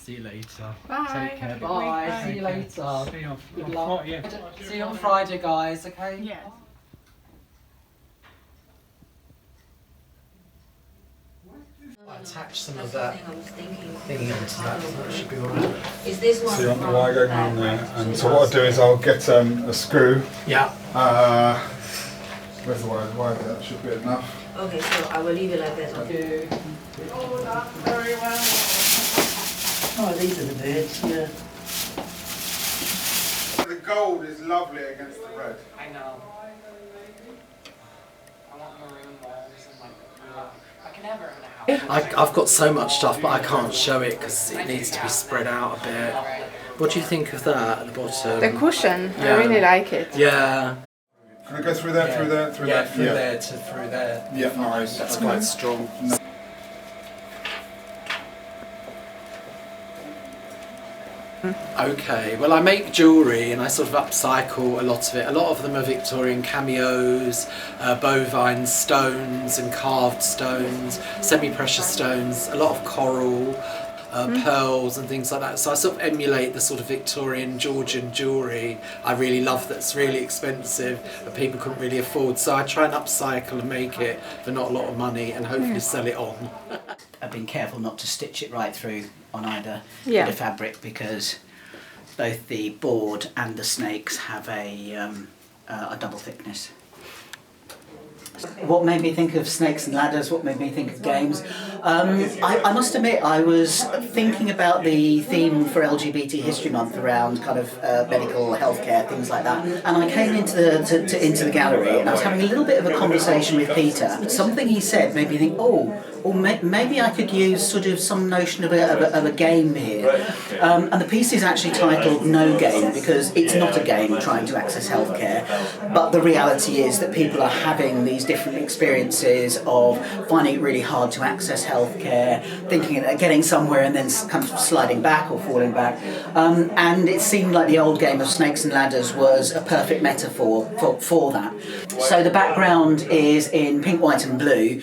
See you later. Bye. Take care. Bye. Bye. See you later. See you Good on luck. Friday. See you on Friday, guys. Okay. Yeah. Attach some of that thing into that. That should be alright. Is this one? So you want the wire going on there, and so what I'll do is I'll get a screw. Yeah. Where's the wire? The wire there, that should be enough. Okay, so I will leave it like that. Okay. Oh, that's very well. Oh, these are the birds, yeah. The gold is lovely against the red. I know. I want maroon walls and like. I can never own a house. I've got so much stuff, but I can't show it because it needs to be spread out a bit. What do you think of that at the bottom? The cushion, Yeah. I really like it. Yeah. Can I go through there, through there, through there? Through there to through there. Yeah, nice. That's quite strong. Okay, well I make jewellery and I sort of upcycle a lot of it. A lot of them are Victorian cameos, bovine stones and carved stones, semi-precious stones, a lot of coral, pearls and things like that. So I sort of emulate the sort of Victorian Georgian jewellery I really love that's really expensive but people couldn't really afford. So I try and upcycle and make it for not a lot of money and hopefully sell it on. I've been careful not to stitch it right through on either Yeah. bit of fabric because both the board and the snakes have a double thickness. What made me think of snakes and ladders, what made me think of games? I must admit I was thinking about the theme for LGBT History Month around kind of medical healthcare, things like that, and I came into the gallery and I was having a little bit of a conversation with Peter. Something he said made me think, maybe I could use sort of some notion of a game here. And the piece is actually titled No Game because it's not a game trying to access healthcare, but the reality is that people are having these different experiences of finding it really hard to access healthcare, thinking of getting somewhere and then kind of sliding back or falling back. And it seemed like the old game of snakes and ladders was a perfect metaphor for that. So the background is in pink, white and blue,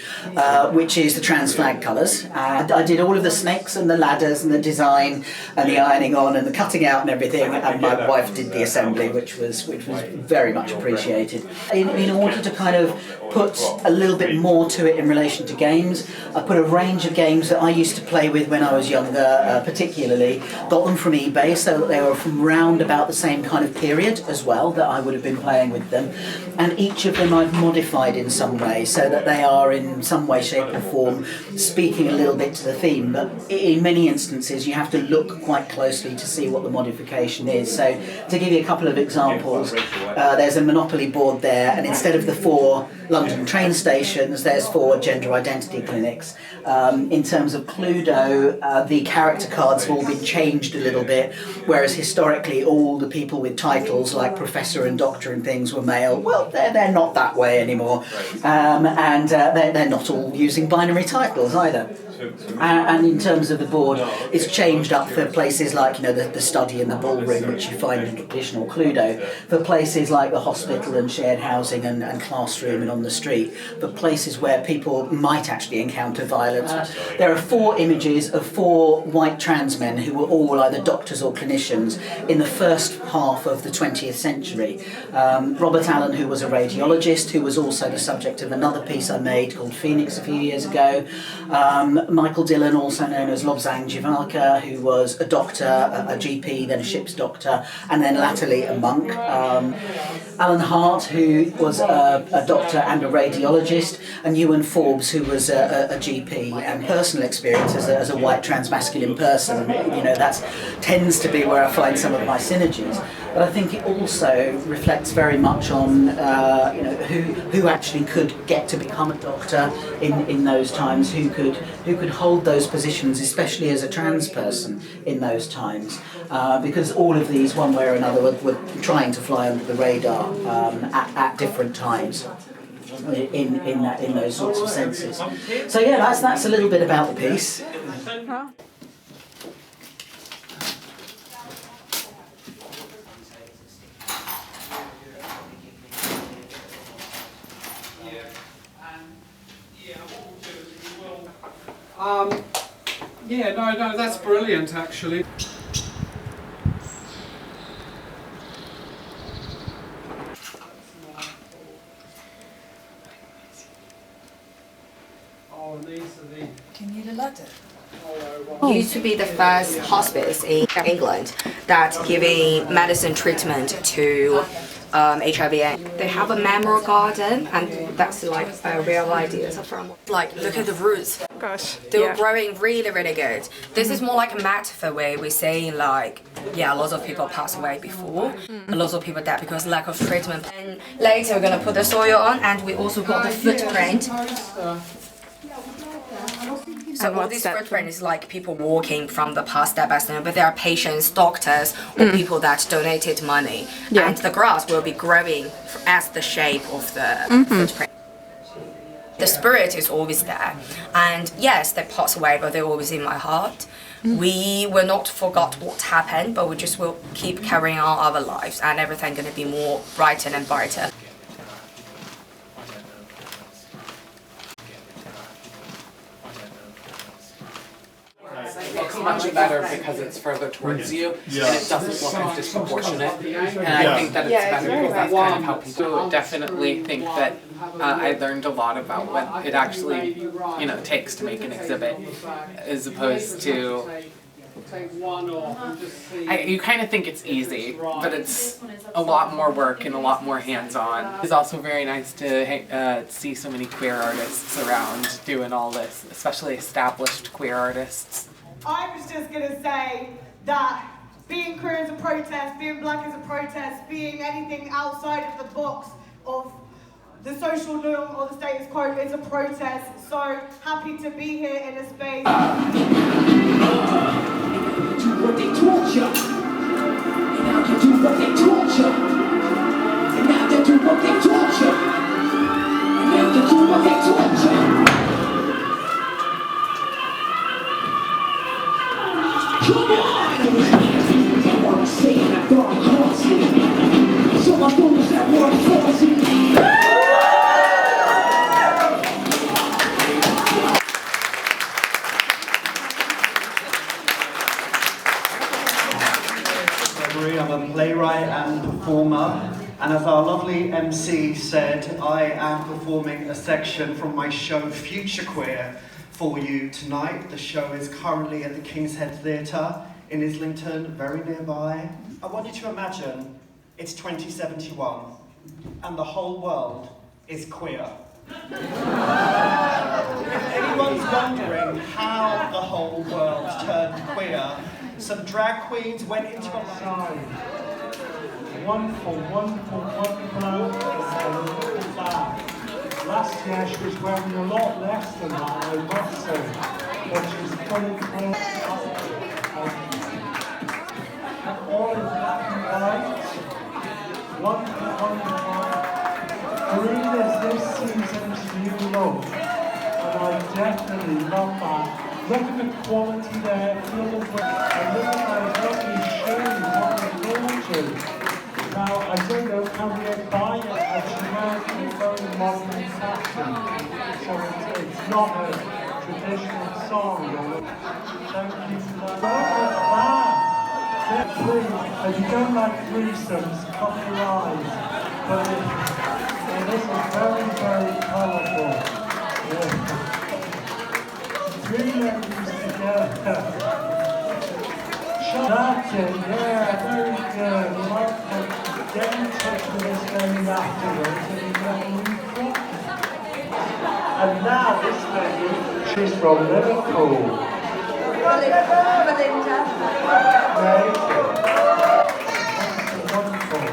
which is the trans flag colours. I did all of the snakes and the ladders and the design and the ironing on and the cutting out and everything, and my wife did the assembly, which was very much appreciated. In order to kind of put a little bit more to it in relation to games, I put a range of games that I used to play with when I was younger, particularly. Got them from eBay, so that they were from round about the same kind of period as well that I would have been playing with them. And each of them I've modified in some way so that they are in some way, shape or form speaking a little bit to the theme, but in many instances you have to look quite closely to see what the modification is. So to give you a couple of examples, there's a Monopoly board there, and instead of the 4 London train stations, there's 4 gender identity clinics. In terms of Cluedo, the character cards have all been changed a little bit, whereas historically all the people with titles like Professor and Doctor and things were male. Well, they're not that way anymore, and they're not all using binary titles either. And in terms of the board, it's changed up for places like the study and the ballroom, which you find in traditional Cluedo, for places like the hospital and shared housing and classroom and on the street, for places where people might actually encounter violence. There are 4 images of 4 white trans men who were all either doctors or clinicians in the first half of the 20th century. Robert Allen, who was a radiologist, who was also the subject of another piece I made called Phoenix a few years ago. Michael Dillon, also known as Lobsang Jivalka, who was a doctor, a GP, then a ship's doctor, and then latterly a monk. Alan Hart, who was a doctor and a radiologist, and Ewan Forbes, who was a GP and personal experience as a white transmasculine person. That tends to be where I find some of my synergies. But I think it also reflects very much on who actually could get to become a doctor in those times, who could hold those positions, especially as a trans person in those times, because all of these, one way or another, were trying to fly under the radar at different times. In those sorts of senses. So yeah, that's a little bit about the piece. Yeah, no, that's brilliant actually. Oh, and these are the... Can you do that? Used to be the first hospice in England that giving medicine treatment to HIV. They have a memorial garden, and that's like a real idea from. Like, look at the roots. Gosh. They were growing really, really good. This is more like a metaphor where we're saying like, yeah, lots of people passed away before, a lot of people died because lack of treatment. And later we're gonna put the soil on, and we also got the footprint. So all this footprint is like people walking from the past step by step, but there are patients, doctors, or people that donated money. And the grass will be growing as the shape of the footprint. The spirit is always there. And yes, they pass away, but they're always in my heart. We will not forget what happened, but we just will keep carrying on our lives, and everything gonna be more brighter and brighter. It's much better because it's further towards you, and it doesn't look as disproportionate. And I think that it's better because that's kind of how people definitely think that I learned a lot about what it actually, takes to make an exhibit, as opposed to. You kind of think it's easy, but it's a lot more work and a lot more hands-on. It's also very nice to see so many queer artists around doing all this, especially established queer artists. I was just going to say that being queer is a protest, being black is a protest, being anything outside of the box of the social norm or the status quo is a protest. So happy to be here in a space. What they torture, and now they do what they torture, and now they do what they torture, and now they do what they torture. Come on! They weren't saying I thought I caused it, so my fools that weren't forcing me. I'm a playwright and performer, and as our lovely MC said, I am performing a section from my show Future Queer for you tonight. The show is currently at the King's Head Theatre in Islington, very nearby. I want you to imagine it's 2071 and the whole world is queer. If anyone's wondering how the whole world turned queer, some drag queens went into a line. Wonderful brown and a little bag. Last year she was wearing a lot less than that, I must say. But she's fully clothed and all in black and white. Wonderful. Green is this season's new look, and I definitely love that. Look at the quality there, feel the weight, and look at those lovely shoes, what they're gorgeous. Now, I don't know, can we buy it as a very modern fashion? So it's not a traditional song. Thank you for that. Look at that! Please, if you don't like threesomes, cover your eyes. But this is very, very colourful. Yeah. Three ladies together. That's it, yeah, very good. Welcome. Get in touch with us very afterwards and you get a new book. And now this lady, she's from Liverpool. Wonderful.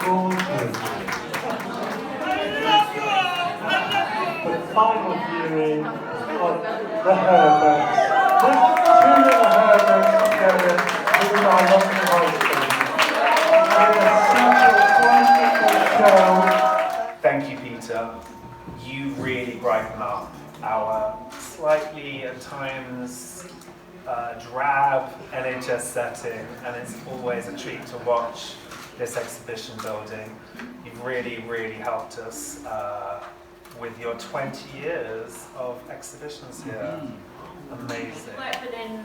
Gorgeous. The final viewing of the Herberts. Two little Herberts together with our lovely husband. Thank you, Peter. You really brighten up our slightly, at times, drab NHS setting, and it's always a treat to watch this exhibition building. You've really, really helped us with your 20 years of exhibitions here. Amazing. We work within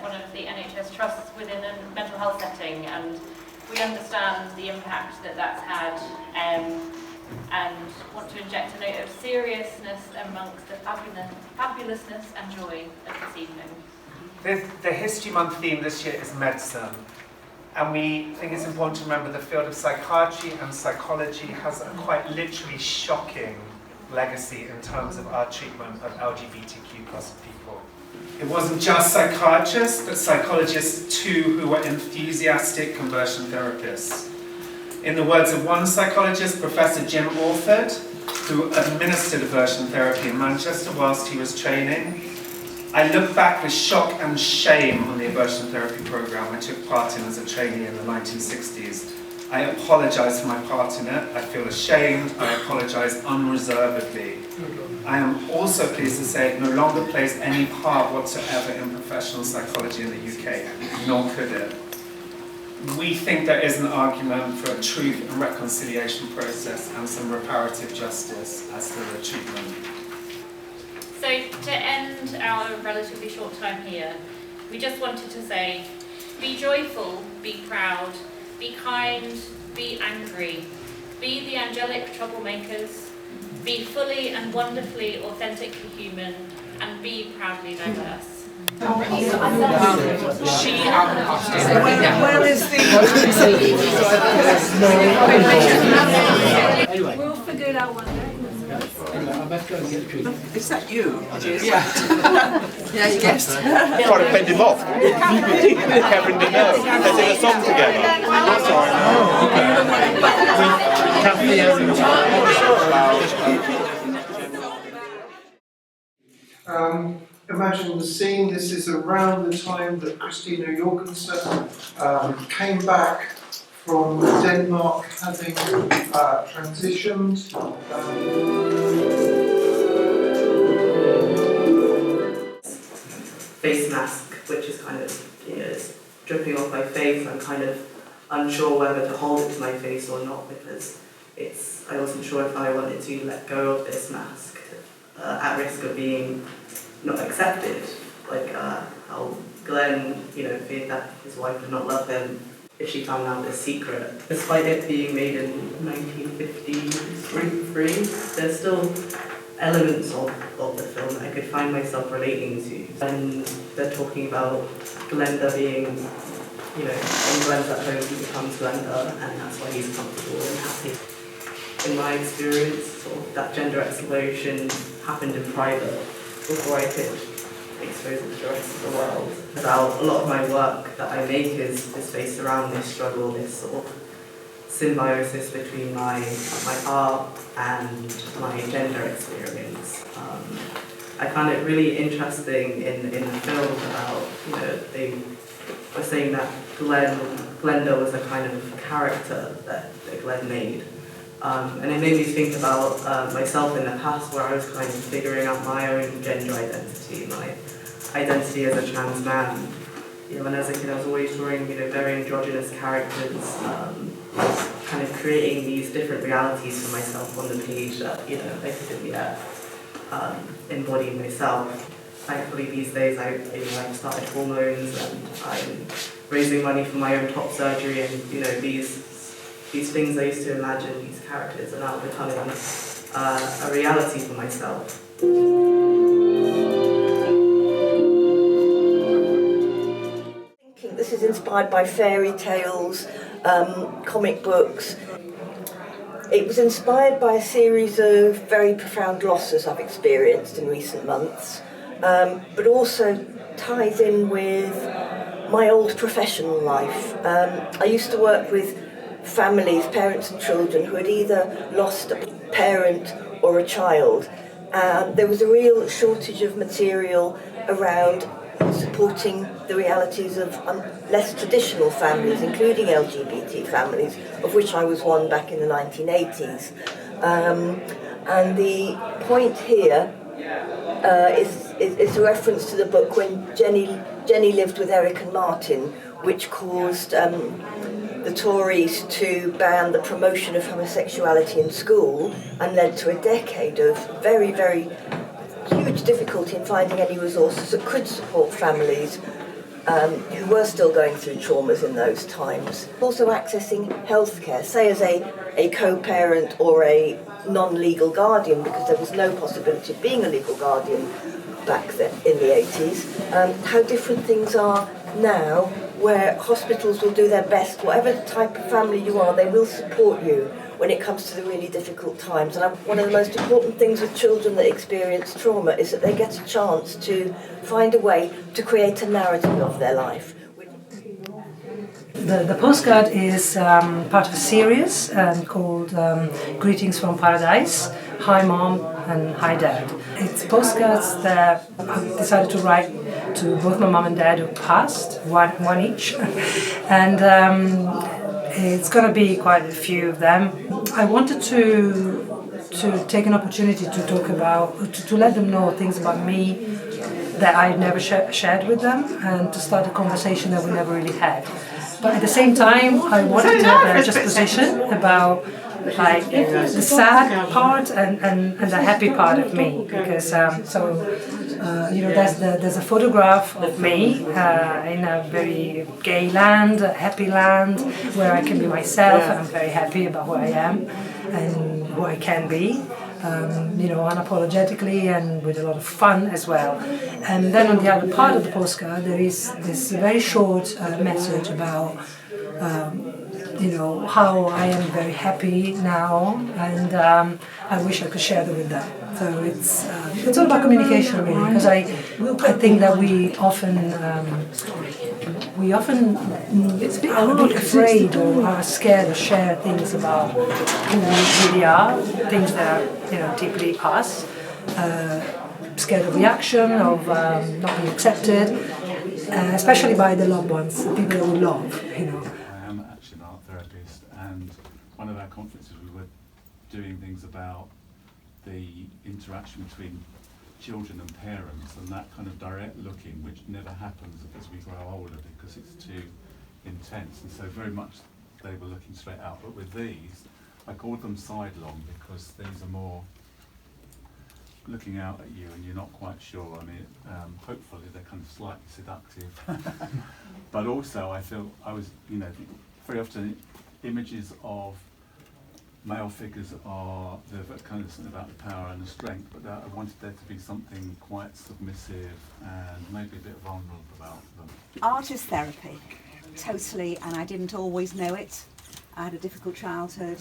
one of the NHS trusts within a mental health setting, and we understand the impact that that's had, and want to inject a note of seriousness amongst the fabulousness and joy of this evening. The History Month theme this year is medicine, and we think it's important to remember the field of psychiatry and psychology has a quite literally shocking legacy in terms of our treatment of LGBTQ+ people. It wasn't just psychiatrists, but psychologists too, who were enthusiastic conversion therapists. In the words of one psychologist, Professor Jim Orford, who administered aversion therapy in Manchester whilst he was training, I look back with shock and shame on the aversion therapy program I took part in as a trainee in the 1960s. I apologise for my part in it. I feel ashamed. I apologise unreservedly. I am also pleased to say it no longer plays any part whatsoever in professional psychology in the UK, nor could it. We think there is an argument for a truth and reconciliation process and some reparative justice as to the treatment. So to end our relatively short time here, we just wanted to say, be joyful, be proud, be kind, be angry, be the angelic troublemakers, be fully and wonderfully authentically human, and be proudly diverse. She Where is the... We'll figure it out one day. Is that you? Yeah. Yeah, you guessed. Trying to fend him off. Kevin didn't know. They did a song together. That's all right. Imagine the scene. This is around the time that Christina Jorgensen came back from Denmark, having transitioned. Face mask, which is kind of, it's dripping off my face. I'm kind of unsure whether to hold it to my face or not, because I wasn't sure if I wanted to let go of this mask at risk of being not accepted, like how Glenn, feared that his wife would not love him if she found out this secret. Despite it being made in 1953, there's still elements of the film that I could find myself relating to. And they're talking about Glenda being, when Glenn's at home, he becomes Glenda, and that's why he's comfortable and happy. In my experience, sort of that gender exploration happened in private before I could expose it to the rest of the world. About a lot of my work that I make is based around this struggle, this sort of symbiosis between my art and my gender experience. I found it really interesting in the film about, they were saying that Glenda was a kind of character that Glenn made. And it made me think about myself in the past, where I was kind of figuring out my own gender identity, my identity as a trans man. And as a kid, I was always drawing, very androgynous characters, kind of creating these different realities for myself on the page that, I couldn't yet embody myself. Thankfully, these days, I've started hormones, and I'm raising money for my own top surgery, and these things I used to imagine, these characters, are now becoming a reality for myself. This is inspired by fairy tales, comic books. It was inspired by a series of very profound losses I've experienced in recent months, but also ties in with my old professional life. I used to work with families, parents and children who had either lost a parent or a child. There was a real shortage of material around supporting the realities of less traditional families, including LGBT families, of which I was one back in the 1980s. And the point here is a reference to the book when Jenny lived with Eric and Martin, which caused the Tories to ban the promotion of homosexuality in school and led to a decade of very, very huge difficulty in finding any resources that could support families who were still going through traumas in those times. Also accessing healthcare, say as a co-parent or a non-legal guardian, because there was no possibility of being a legal guardian back then in the 80s. How different things are now, where hospitals will do their best, whatever type of family you are, they will support you when it comes to the really difficult times. And one of the most important things with children that experience trauma is that they get a chance to find a way to create a narrative of their life. The postcard is part of a series called Greetings from Paradise, Hi Mom and Hi Dad. It's postcards that I decided to write to both my mom and dad who passed, one each, and it's going to be quite a few of them. I wanted to take an opportunity to talk about, to let them know things about me that I'd never shared with them, and to start a conversation that we never really had. But at the same time, I wanted to have a juxtaposition about like the sad part and the happy part of me, because there's a photograph of me in a very gay land, a happy land, where I can be myself, and I'm very happy about who I am and who I can be. Unapologetically and with a lot of fun as well. And then on the other part of the postcard there is this very short message about how I am very happy now, and I wish I could share that with them. So it's all about communication, really, because I think that we often are a bit afraid or are scared to share things about who we really are, things that are deeply us, scared of reaction, of not being accepted, especially by the loved ones, the people that we love. I am actually an art therapist, and one of our conferences we were doing things about the interaction between children and parents, and that kind of direct looking, which never happens as we grow older because it's too intense, and so very much they were looking straight out. But with these, I called them sidelong because these are more looking out at you and you're not quite sure. I mean, hopefully they're kind of slightly seductive. But also I feel very often images of male figures are kind of something about the power and the strength, but I wanted there to be something quite submissive and maybe a bit vulnerable about them. Art is therapy, totally, and I didn't always know it. I had a difficult childhood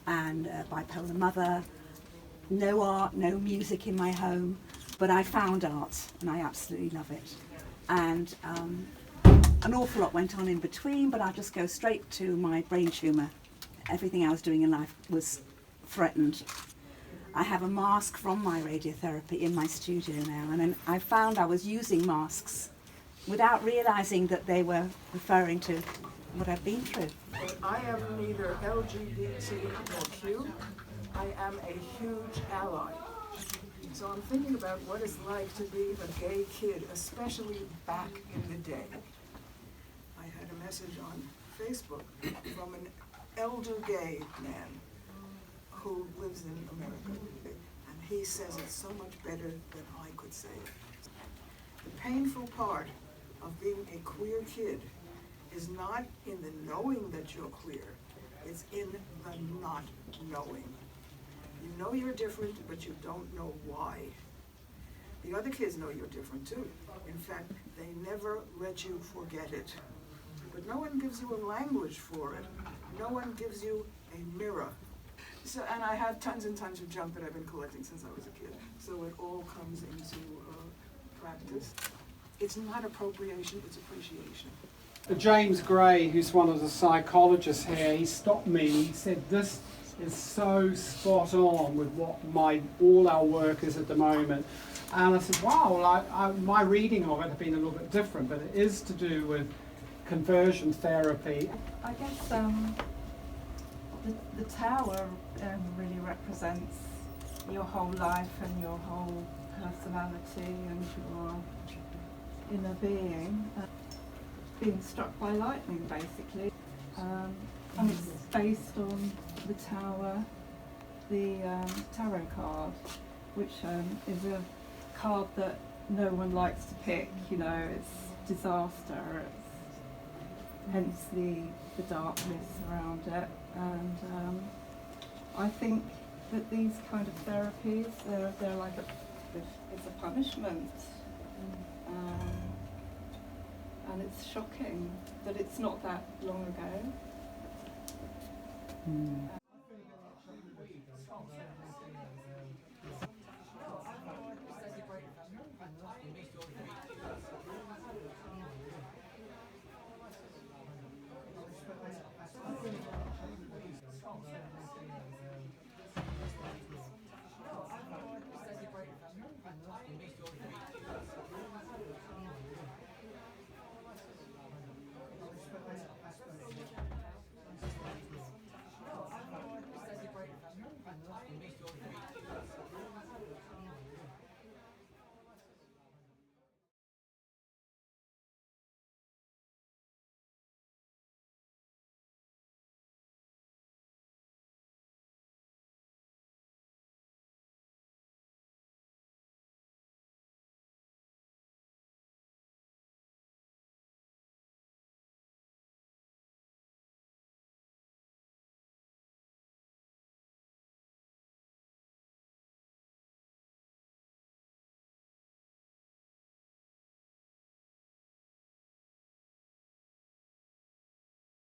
and a bipolar mother, no art, no music in my home, but I found art and I absolutely love it. And an awful lot went on in between, but I'll just go straight to my brain tumour. Everything I was doing in life was threatened. I have a mask from my radiotherapy in my studio now, and I found I was using masks without realising that they were referring to what I've been through. I am neither LGBT nor Q. I am a huge ally. So I'm thinking about what it's like to be a gay kid, especially back in the day. I had a message on Facebook from an elder gay man who lives in America, and he says it's so much better than I could say it. The painful part of being a queer kid is not in the knowing that you're queer, it's in the not knowing. You know you're different, but you don't know why. The other kids know you're different too. In fact, they never let you forget it. But no one gives you a language for it. No one gives you a mirror. So, and I have tons and tons of junk that I've been collecting since I was a kid. So it all comes into practice. It's not appropriation, it's appreciation. James Gray, who's one of the psychologists here, he stopped me. He said, "This is so spot on with what all our work is at the moment." And I said, wow, my reading of it has been a little bit different, but it is to do with conversion therapy. I guess the tower really represents your whole life and your whole personality and your inner being. Being struck by lightning, basically. And it's based on the Tower, the tarot card, which is a card that no one likes to pick, you know, it's disaster, it's hence the darkness around it. And I think that these kind of therapies, they're like it's a punishment. And it's shocking that it's not that long ago.